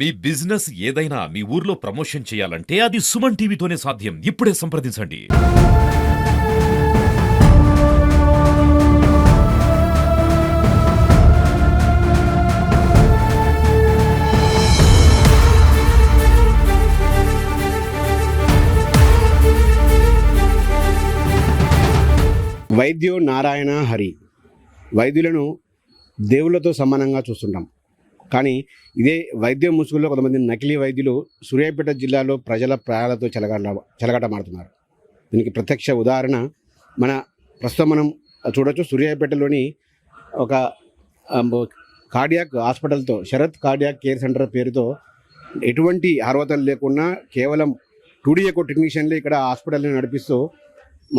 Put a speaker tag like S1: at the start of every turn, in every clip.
S1: మీ business ఏదైనా మీ ఊర్లో promotion చేయాలంటే అది సుమన్ టీవీతోనే సాధ్యం. ఇప్పుడే సంప్రదించండి.
S2: వైద్యో నారాయణ హరి. వైద్యులను దేవుళ్ళతో సమానంగా చూస్తుంటాం. కానీ ఇదే వైద్యం ముసుగులో కొంతమంది నకిలీ వైద్యులు సూర్యాపేట జిల్లాలో ప్రజల ప్రాణాలతో చెలగాటమాడుతున్నారు. దీనికి ప్రత్యక్ష ఉదాహరణ ప్రస్తుతం మనం చూడొచ్చు. సూర్యాపేటలోని ఒక కార్డియాక్ హాస్పిటల్తో, శరత్ కార్డియాక్ కేర్ సెంటర్ పేరుతో ఎటువంటి అర్హతలు లేకుండా కేవలం 2D ఎకో టెక్నీషియన్లు ఇక్కడ హాస్పిటల్ని నడిపిస్తూ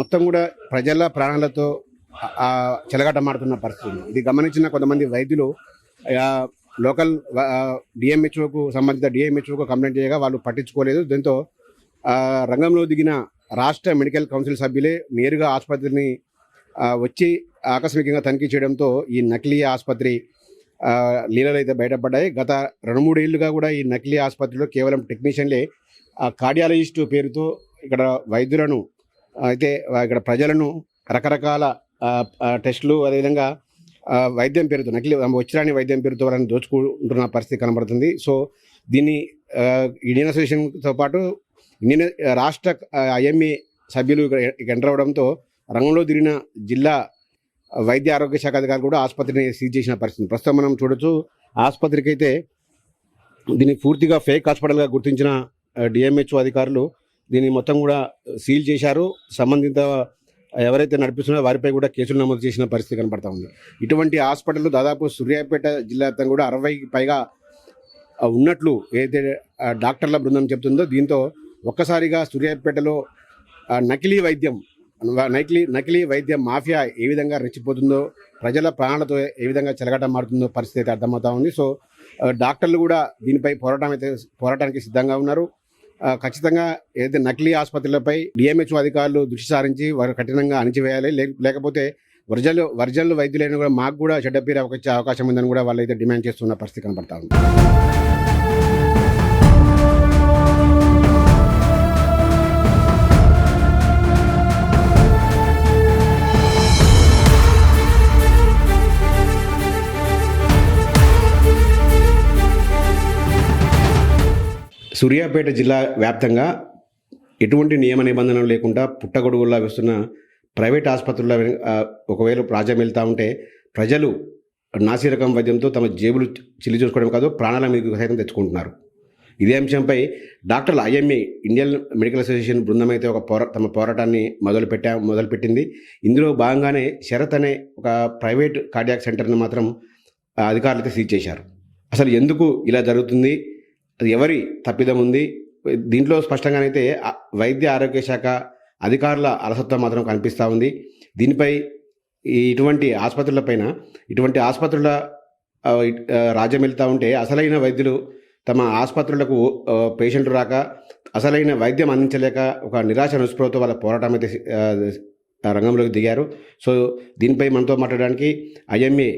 S2: మొత్తం కూడా ప్రజల ప్రాణాలతో చెలగాటమాడుతున్న పరిస్థితి. ఇది గమనించిన కొంతమంది వైద్యులు లోకల్ డిఎంహెచ్ఓకు సంబంధిత డిఎంహెచ్ఓకు కంప్లైంట్ చేయగా వాళ్ళు పట్టించుకోలేదు. దీంతో రంగంలో దిగిన రాష్ట్ర మెడికల్ కౌన్సిల్ సభ్యులే నేరుగా ఆసుపత్రిని వచ్చి ఆకస్మికంగా తనిఖీ చేయడంతో ఈ నకిలీ ఆసుపత్రి లీలలు అయితే బయటపడ్డాయి. గత 2-3 ఏళ్లుగా కూడా ఈ నకిలీ ఆసుపత్రిలో కేవలం టెక్నీషియన్లే కార్డియాలజిస్టు పేరుతో ఇక్కడ వైద్యులను అయితే ఇక్కడ ప్రజలను రకరకాల టెస్టులు, అదేవిధంగా వైద్యం పేరుతో నకిలీ వచ్చిరాని వైద్యం పేరుతో వాళ్ళని దోచుకుంటున్న పరిస్థితి కనబడుతుంది. సో దీన్ని ఇండియన్ అసోసియేషన్తో పాటు రాష్ట్ర ఐఎంఏ సభ్యులు ఎంటర్ అవడంతో రంగంలో దిగిన జిల్లా వైద్య ఆరోగ్య శాఖ అధికారులు కూడా ఆసుపత్రిని సీజ్ చేసిన పరిస్థితి ప్రస్తుతం మనం చూడొచ్చు. ఆసుపత్రికి అయితే దీన్ని పూర్తిగా ఫేక్ హాస్పిటల్గా గుర్తించిన డిఎంహెచ్ఓ అధికారులు దీన్ని మొత్తం కూడా సీల్ చేశారు. సంబంధిత ఎవరైతే నడిపిస్తున్నారో వారిపై కూడా కేసులు నమోదు చేసిన పరిస్థితి కనపడతా ఉంది. ఇటువంటి హాస్పిటల్ దాదాపు సూర్యాపేట జిల్లా వ్యాప్తంగా కూడా 60కి పైగా ఉన్నట్లు ఏదైతే డాక్టర్ల బృందం చెబుతుందో, దీంతో ఒక్కసారిగా సూర్యాపేటలో నకిలీ వైద్యం మాఫియా ఏ విధంగా రెచ్చిపోతుందో, ప్రజల ప్రాణాలతో ఏ విధంగా చెలగాటమాడుతుందో పరిస్థితి అయితే అర్థమవుతా ఉంది. సో డాక్టర్లు కూడా దీనిపై పోరాటానికి సిద్ధంగా ఉన్నారు. ఖచ్చితంగా ఏదైతే నకిలీ ఆసుపత్రులపై డిఎంహెచ్ఓ అధికారులు దృష్టి సారించి వారు కఠినంగా అణిచివేయాలి. లేకపోతే వర్జన్లు వైద్యులైన కూడా మాకు కూడా చెడ్డ పేరు వచ్చే అవకాశం ఉందని కూడా వాళ్ళైతే డిమాండ్ చేస్తున్న పరిస్థితి కనపడతా ఉంది. సూర్యాపేట జిల్లా వ్యాప్తంగా ఎటువంటి నియమ నిబంధనలు లేకుండా పుట్టగొడుగుల్లా వేస్తున్న ప్రైవేట్ ఆసుపత్రుల్లో ఒకవేళ ప్రాజెక్ట్ వెళ్తూ ఉంటే ప్రజలు నాసిరకం వైద్యంతో తమ జేబులు చిల్లి చూసుకోవడం కాదు, ప్రాణాల మీద సైతం తెచ్చుకుంటున్నారు. ఇదే అంశంపై డాక్టర్ల ఐఎంఏ ఇండియన్ మెడికల్ అసోసియేషన్ బృందం అయితే తమ పోరాటాన్ని మొదలుపెట్టింది. ఇందులో భాగంగానే శరత్ అనే ఒక ప్రైవేట్ కార్డియాక్ సెంటర్ని మాత్రం అధికారులు అయితే సీజ్ చేశారు. అసలు ఎందుకు ఇలా జరుగుతుంది, అది ఎవరి తప్పిదం ఉంది? దీంట్లో స్పష్టంగానైతే వైద్య ఆరోగ్య శాఖ అధికారుల అలసత్వం మాత్రం కనిపిస్తూ ఉంది. దీనిపై ఇటువంటి ఆసుపత్రుల రాజ్యం వెళ్తూ ఉంటే అసలైన వైద్యులు తమ ఆసుపత్రులకు పేషెంట్లు రాక అసలైన వైద్యం అందించలేక ఒక నిరాశ నిస్పృహతో వాళ్ళ పోరాటం అయితే రంగంలోకి దిగారు. సో దీనిపై మనతో మాట్లాడడానికి ఐఎంఏ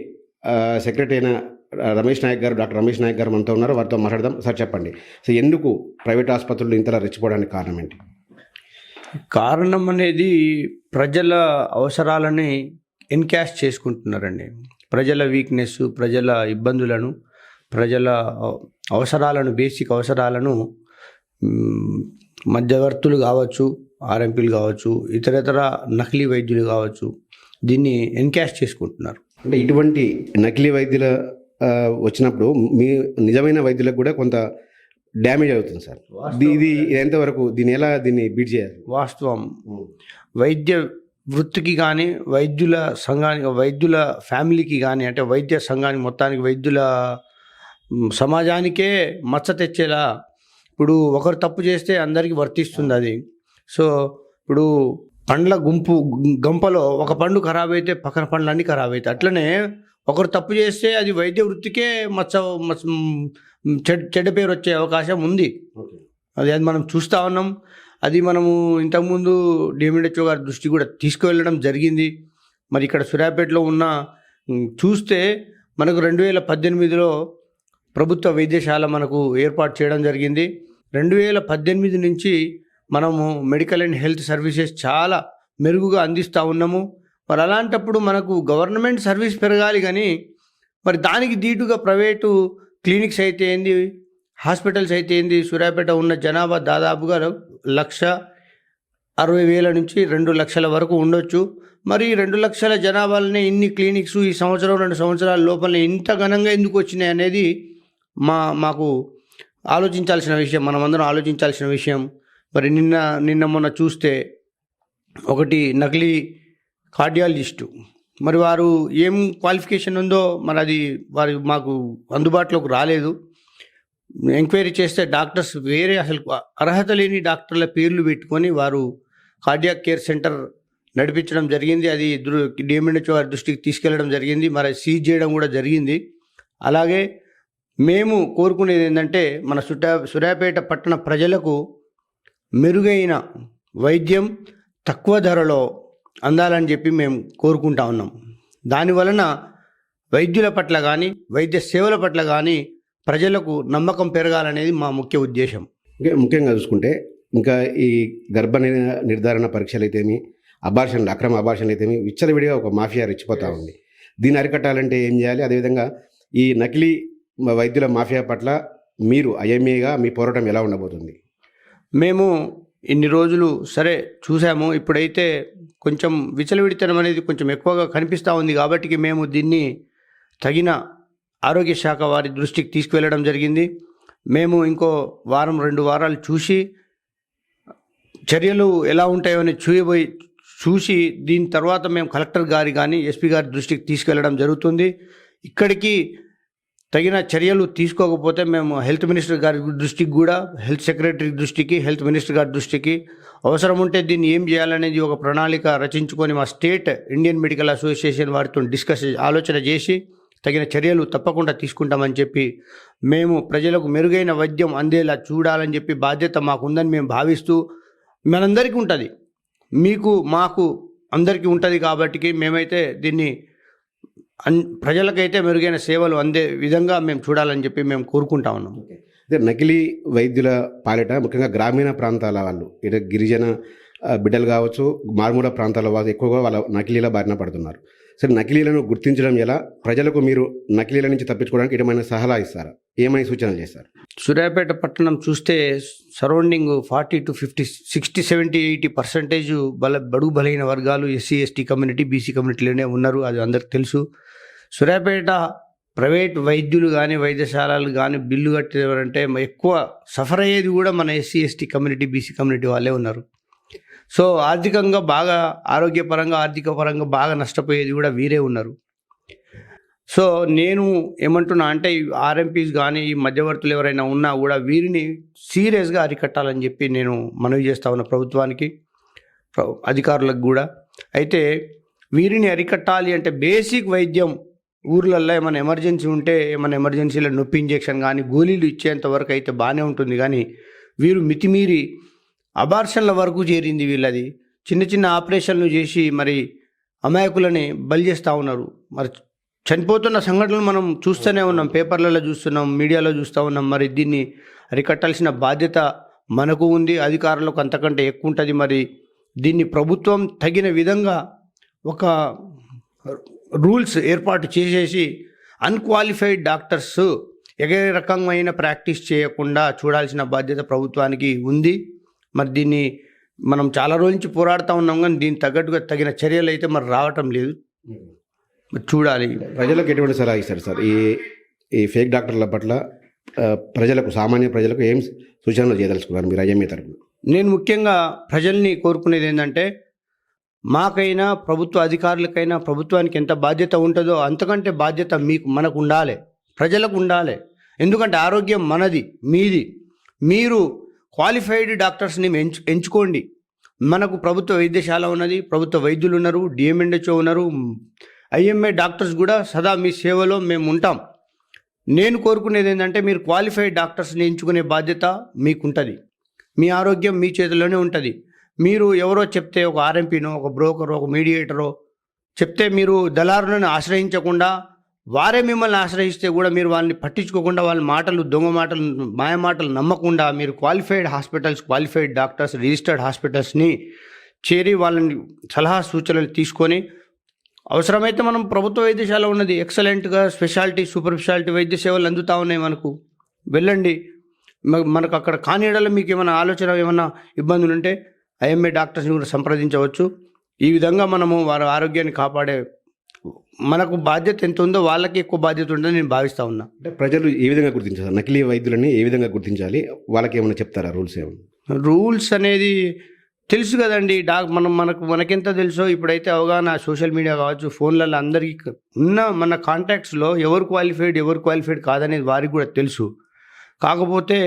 S2: సెక్రటరీ అయిన డాక్టర్ రమేష్ నాయక్ గారు మనతో ఉన్నారు. వారితో మాట్లాడదాం. సార్ చెప్పండి, సో ఎందుకు ప్రైవేట్ ఆసుపత్రులు ఇంతలా రెచ్చిపోవడానికి కారణం ఏంటి?
S3: కారణం అనేది ప్రజల అవసరాలని ఎన్కాష్ చేసుకుంటున్నారండి. ప్రజల వీక్నెస్, ప్రజల ఇబ్బందులను, ప్రజల అవసరాలను, బేసిక్ అవసరాలను మధ్యవర్తులు కావచ్చు, ఆర్ఎంపీలు కావచ్చు, ఇతర నకిలీ వైద్యులు కావచ్చు, దీన్ని ఎన్కాష్ చేసుకుంటున్నారు.
S2: అంటే ఇటువంటి నకిలీ వైద్యుల వచ్చినప్పుడు మీ నిజమైన వైద్యులకు కూడా కొంత డ్యామేజ్ అవుతుంది సార్. ఇది ఎంతవరకు దీన్ని బీట్ చేయాలి?
S3: వాస్తవం. వైద్య వృత్తికి కానీ, వైద్యుల ఫ్యామిలీకి కానీ, అంటే వైద్య సంఘానికి మొత్తానికి, వైద్యుల సమాజానికే మచ్చ తెచ్చేలా ఇప్పుడు ఒకరు తప్పు చేస్తే అందరికీ వర్తిస్తుంది అది. సో ఇప్పుడు పండ్ల గంపలో ఒక పండు ఖరాబ్ అయితే పక్కన పండ్లన్నీ ఖరాబ్ అవుతాయి. అట్లనే ఒకరు తప్పు చేస్తే అది వైద్య వృత్తికే చెడ్డ పేరు వచ్చే అవకాశం ఉంది. అది మనం చూస్తూ ఉన్నాం. అది మనము ఇంతకుముందు డిఎంహెచ్ఓ గారి దృష్టి కూడా తీసుకువెళ్ళడం జరిగింది. మరి ఇక్కడ సూర్యాపేటలో చూస్తే మనకు 2018లో ప్రభుత్వ వైద్యశాల మనకు ఏర్పాటు చేయడం జరిగింది. 2018 నుంచి మనము మెడికల్ అండ్ హెల్త్ సర్వీసెస్ చాలా మెరుగుగా అందిస్తూ ఉన్నాము. మరి అలాంటప్పుడు మనకు గవర్నమెంట్ సర్వీస్ పెరగాలి కానీ మరి దానికి దీటుగా ప్రైవేటు క్లినిక్స్ అయితే ఏంది, హాస్పిటల్స్ అయితే ఏంది, సూర్యాపేట ఉన్న జనాభా దాదాపుగా 1,60,000 నుంచి 2 లక్షల వరకు ఉండొచ్చు. మరి 2 లక్షల జనాభాలనే ఇన్ని క్లినిక్స్ ఈ సంవత్సరం 2 సంవత్సరాల లోపల ఇంత ఘనంగా ఎందుకు వచ్చినాయి అనేది మాకు ఆలోచించాల్సిన విషయం, మనమందరం ఆలోచించాల్సిన విషయం. మరి నిన్న మొన్న చూస్తే ఒకటి నకిలీ కార్డియాలజిస్టు, మరి వారు ఏం క్వాలిఫికేషన్ ఉందో మరి అది మాకు అందుబాటులోకి రాలేదు. ఎంక్వైరీ చేస్తే డాక్టర్స్ వేరే అసలు అర్హత లేని డాక్టర్ల పేర్లు పెట్టుకొని వారు కార్డియాక్ కేర్ సెంటర్ నడిపించడం జరిగింది. అది డిఎంఎన్హెచ్ఓ వారి దృష్టికి తీసుకెళ్లడం జరిగింది. మరి సీజ్ చేయడం కూడా జరిగింది. అలాగే మేము కోరుకునేది ఏంటంటే మన సూర్యాపేట పట్టణ ప్రజలకు మెరుగైన వైద్యం తక్కువ ధరలో అందాలని చెప్పి మేము కోరుకుంటా ఉన్నాం. దానివలన వైద్యుల పట్ల కానీ వైద్య సేవల పట్ల కానీ ప్రజలకు నమ్మకం పెరగాలనేది మా ముఖ్య ఉద్దేశం.
S2: ముఖ్యంగా చూసుకుంటే ఇంకా ఈ గర్భ నిర్ధారణ పరీక్షలు అయితేమి, అబార్షన్లు, అక్రమ అబార్షన్లు అయితేమి విచ్చలవిడిగా ఒక మాఫియా రెచ్చిపోతూ ఉంది. దీన్ని అరికట్టాలంటే ఏం చేయాలి? అదేవిధంగా ఈ నకిలీ వైద్యుల మాఫియా పట్ల మీరు ఐఎంఏగా మీ పోరాటం ఎలా ఉండబోతుంది?
S3: మేము ఇన్ని రోజులు సరే చూసాము, ఇప్పుడైతే కొంచెం విచలవిడితనం అనేది కొంచెం ఎక్కువగా కనిపిస్తూ ఉంది. కాబట్టి మేము దీన్ని తగిన ఆరోగ్య శాఖ వారి దృష్టికి తీసుకువెళ్ళడం జరిగింది. మేము ఇంకో 1-2 వారాలు చూసి చర్యలు ఎలా ఉంటాయో అని చూసి దీని తర్వాత మేము కలెక్టర్ గారి కానీ ఎస్పీ గారి దృష్టికి తీసుకెళ్లడం జరుగుతుంది. ఇక్కడికి తగిన చర్యలు తీసుకోకపోతే మేము హెల్త్ మినిస్టర్ గారి దృష్టికి కూడా, హెల్త్ సెక్రటరీ దృష్టికి, హెల్త్ మినిస్టర్ గారి దృష్టికి అవసరం ఉంటే దీన్ని ఏం చేయాలనేది ఒక ప్రణాళిక రచించుకొని మా స్టేట్ ఇండియన్ మెడికల్ అసోసియేషన్ వారితో ఆలోచన చేసి తగిన చర్యలు తప్పకుండా తీసుకుంటామని చెప్పి మేము ప్రజలకు మెరుగైన వైద్యం అందేలా చూడాలని చెప్పి బాధ్యత మాకుందని మేము భావిస్తూ, మనందరికీ ఉంటుంది, మీకు మాకు అందరికీ ఉంటుంది కాబట్టి మేమైతే దీన్ని ప్రజలకైతే మెరుగైన సేవలు అందే విధంగా మేము చూడాలని చెప్పి మేము కోరుకుంటా ఉన్నాం.
S2: అదే నకిలీ వైద్యుల పాలిట ముఖ్యంగా గ్రామీణ ప్రాంతాల వాళ్ళు, ఇటు గిరిజన బిడ్డలు కావచ్చు, మారుమూల ప్రాంతాల వాళ్ళు ఎక్కువగా వాళ్ళ నకిలీల బారిన పడుతున్నారు. సరే, నకిలీలను గుర్తించడం ఎలా? ప్రజలకు మీరు నకిలీల నుంచి తప్పించుకోవడానికి ఏమైనా సలహా ఇస్తారా? ఏమైనా సూచనలు చేస్తారు?
S3: సూర్యాపేట పట్టణం చూస్తే సరౌండింగ్ 40 to 50, 60, 70, 80% బడుగు బలైన వర్గాలు, ఎస్సీ ఎస్టీ కమ్యూనిటీ, బీసీ కమ్యూనిటీలోనే ఉన్నారు. అది అందరికి తెలుసు. సూర్యాపేట ప్రైవేట్ వైద్యులు కానీ వైద్యశాలలు కానీ బిల్లు కట్టేవారంటే ఎక్కువ సఫర్ అయ్యేది కూడా మన SC ST community, BC community వాళ్ళే ఉన్నారు. సో ఆర్థికంగా బాగా, ఆరోగ్యపరంగా, ఆర్థిక పరంగా బాగా నష్టపోయేది కూడా వీరే ఉన్నారు. సో నేను ఏమంటున్నా అంటే ఆర్ఎంపీస్ కానీ ఈ మధ్యవర్తులు ఎవరైనా ఉన్నా కూడా వీరిని సీరియస్గా అరికట్టాలని చెప్పి నేను మనవి చేస్తా ఉన్నా ప్రభుత్వానికి, అధికారులకు కూడా. అయితే వీరిని అరికట్టాలి అంటే బేసిక్ వైద్యం ఊర్లలో ఏమైనా ఎమర్జెన్సీ ఉంటే, ఏమైనా ఎమర్జెన్సీలో నొప్పి ఇంజెక్షన్ కానీ గోళీలు ఇచ్చేంత వరకు అయితే బాగానే ఉంటుంది. కానీ వీరు మితిమీరి అబార్షన్ల వరకు చేరింది వీళ్ళది. చిన్న చిన్న ఆపరేషన్లు చేసి మరి అమాయకులని బలి చేస్తూ ఉన్నారు. మరి చనిపోతున్న సంఘటనలు మనం చూస్తూనే ఉన్నాం, పేపర్లలో చూస్తున్నాం, మీడియాలో చూస్తూ ఉన్నాం. మరి దీన్ని అరికట్టాల్సిన బాధ్యత మనకు ఉంది, అధికారులకు అంతకంటే ఎక్కువ ఉంటుంది. మరి దీన్ని ప్రభుత్వం తగిన విధంగా ఒక రూల్స్ ఏర్పాటు చేసేసి అన్క్వాలిఫైడ్ డాక్టర్స్ ఏ రకమైన ప్రాక్టీస్ చేయకుండా చూడాల్సిన బాధ్యత ప్రభుత్వానికి ఉంది. మరి దీన్ని మనం చాలా రోజుల నుంచి పోరాడుతూ ఉన్నాం, కానీ దీనికి తగ్గట్టుగా తగిన చర్యలు అయితే మరి రావటం లేదు. చూడాలి.
S2: ప్రజలకు ఎటువంటి సలహా ఇస్తారు సార్ ఈ ఫేక్ డాక్టర్ల పట్ల? ప్రజలకు, సామాన్య ప్రజలకు ఏం సూచనలు చేయదలుచుకున్నారు మీరు ఐఎంఏ తరఫున?
S3: నేను ముఖ్యంగా ప్రజల్ని కోరుకునేది ఏంటంటే, మాకైనా ప్రభుత్వ అధికారులకైనా ప్రభుత్వానికి ఎంత బాధ్యత ఉంటుందో అంతకంటే బాధ్యత మనకు ఉండాలి, ప్రజలకు ఉండాలి. ఎందుకంటే ఆరోగ్యం మనది, మీది. మీరు క్వాలిఫైడ్ డాక్టర్స్ని ఎంచుకోండి. మనకు ప్రభుత్వ వైద్యశాల ఉన్నది, ప్రభుత్వ వైద్యులు ఉన్నారు, డిఎంఎన్హెచ్ఓ ఉన్నారు, ఐఎంఏ డాక్టర్స్ కూడా సదా మీ సేవలో మేము ఉంటాం. నేను కోరుకునేది ఏంటంటే మీరు క్వాలిఫైడ్ డాక్టర్స్ని ఎంచుకునే బాధ్యత మీకుంటుంది. మీ ఆరోగ్యం మీ చేతిలోనే ఉంటుంది. మీరు ఎవరో చెప్తే, ఒక ఆర్ఎంపీనో, ఒక బ్రోకరో, ఒక మీడియేటరో చెప్తే మీరు దళారులను ఆశ్రయించకుండా వారే మిమ్మల్ని ఆశ్రయిస్తే కూడా మీరు వాళ్ళని పట్టించుకోకుండా వాళ్ళ మాటలు దొంగ మాటలు మాయ మాటలు నమ్మకుండా మీరు qualified hospitals qualified doctors registered హాస్పిటల్స్ని చేరి వాళ్ళని సలహా సూచనలు తీసుకొని అవసరమైతే మనం ప్రభుత్వ వైద్యశాల ఉన్నది ఎక్సలెంట్గా స్పెషాలిటీ సూపర్ స్పెషాలిటీ వైద్య సేవలు అందుతూ ఉన్నాయి మనకు వెళ్ళండి మనకు అక్కడ కానిడలో మీకు ఏమైనా ఆలోచన ఏమైనా ఇబ్బందులు ఉంటే ఐఎంఏ డాక్టర్స్ని కూడా సంప్రదించవచ్చు ఈ విధంగా మనము వారి ఆరోగ్యాన్ని కాపాడే మనకు బాధ్యత ఎంత ఉందో వాళ్ళకి ఎక్కువ బాధ్యత ఉందని నేను భావిస్తూ ఉన్నా.
S2: అంటే ప్రజలు ఏ విధంగా గుర్తించాలి, నకిలీ వైద్యులని ఏ విధంగా గుర్తించాలి, వాళ్ళకి ఏమైనా చెప్తారా రూల్స్ ఏమైనా?
S3: రూల్స్ అనేది తెలుసు కదండి మనకెంత తెలుసో ఇప్పుడైతే అవగాహన సోషల్ మీడియా కావచ్చు ఫోన్లలో అందరికీ ఉన్న మన కాంటాక్ట్స్లో ఎవరు క్వాలిఫైడ్ కాదనేది వారికి కూడా తెలుసు. కాకపోతే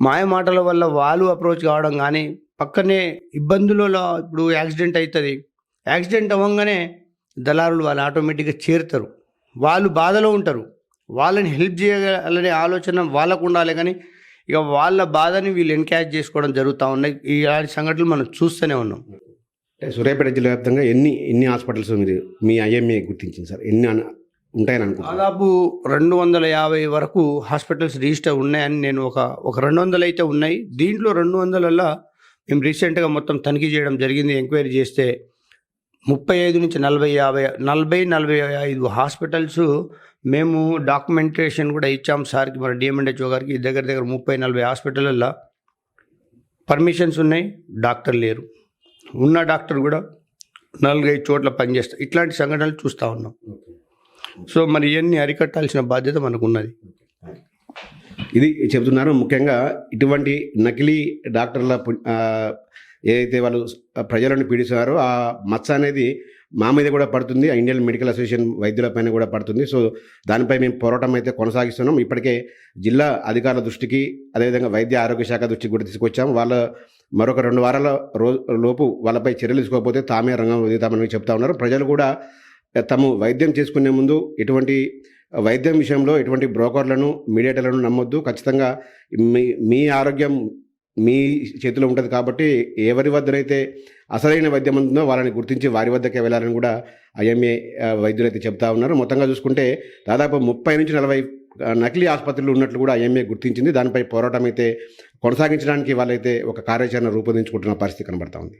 S3: మాయ మాటల వల్ల వాళ్ళు అప్రోచ్ కావడం కానీ పక్కనే ఇబ్బందులలో ఇప్పుడు యాక్సిడెంట్ అవుతుంది, యాక్సిడెంట్ అవ్వగానే దళారులు వాళ్ళు ఆటోమేటిక్గా చేరుతారు, వాళ్ళు బాధలో ఉంటారు, వాళ్ళని హెల్ప్ చేయాలనే ఆలోచన వాళ్ళకు ఉండాలి. కానీ ఇక వాళ్ళ బాధని వీళ్ళు ఎన్క్యాచ్ చేసుకోవడం జరుగుతూ ఉన్నాయి. ఇలాంటి సంఘటనలు మనం చూస్తూనే ఉన్నాం.
S2: అంటే సూర్యాపేట జిల్లా వ్యాప్తంగా ఎన్ని హాస్పిటల్స్ మీరు మీ ఐఎంఏ గుర్తించింది సార్, ఎన్ని ఉంటాయని అనుకుంటున్నాను?
S3: దాదాపు 250 వరకు హాస్పిటల్స్ రిజిస్టర్ ఉన్నాయని నేను ఒక 200 అయితే ఉన్నాయి. దీంట్లో 200లలో మేము రీసెంట్గా మొత్తం తనిఖీ చేయడం జరిగింది. ఎంక్వైరీ చేస్తే 35 నుంచి 45 హాస్పిటల్స్ మేము డాక్యుమెంటేషన్ కూడా ఇచ్చాం సార్కి, మన డిఎంఎండ్హెచ్ఓ గారికి. దగ్గర 30-40 హాస్పిటల్లో పర్మిషన్స్ ఉన్నాయి, డాక్టర్ లేరు, ఉన్న డాక్టర్ కూడా 4-5 చోట్ల పనిచేస్తారు. ఇట్లాంటి సంఘటనలు చూస్తూ ఉన్నాం. సో మరి ఇవన్నీ అరికట్టాల్సిన బాధ్యత మనకున్నది.
S2: ఇది చెబుతున్నారు. ముఖ్యంగా ఇటువంటి నకిలీ డాక్టర్ల ఏదైతే వాళ్ళు ప్రజలను పీడిస్తున్నారో ఆ మచ్చ అనేది మా మీద కూడా పడుతుంది, ఇండియన్ మెడికల్ అసోసియేషన్ వైద్యులపైన కూడా పడుతుంది. సో దానిపై మేము పోరాటం అయితే కొనసాగిస్తున్నాం. ఇప్పటికే జిల్లా అధికారుల దృష్టికి అదేవిధంగా వైద్య ఆరోగ్య శాఖ దృష్టికి కూడా తీసుకొచ్చాము. వాళ్ళ మరొక 2 వారాల లోపు వాళ్ళపై చర్యలు తీసుకోకపోతే తామే రంగం వదులుతామని చెప్తా ఉన్నారు. ప్రజలు కూడా తాము వైద్యం చేసుకునే ముందు ఎటువంటి వైద్యం విషయంలో ఎటువంటి బ్రోకర్లను మీడియేటర్లను నమ్మొద్దు. ఖచ్చితంగా మీ ఆరోగ్యం మీ చేతిలో ఉంటుంది కాబట్టి ఎవరి వద్దనైతే అసలైన వైద్యం ఉంటుందో వాళ్ళని గుర్తించి వారి వద్దకే వెళ్ళాలని కూడా ఐఎంఏ వైద్యులు అయితే చెప్తా ఉన్నారు. మొత్తంగా చూసుకుంటే దాదాపు 30 నుంచి 40 నకిలీ ఆసుపత్రులు ఉన్నట్లు కూడా ఐఎంఏ గుర్తించింది. దానిపై పోరాటం అయితే కొనసాగించడానికి వాళ్ళైతే ఒక కార్యాచరణ రూపొందించుకుంటున్న పరిస్థితి కనబడతా ఉంది.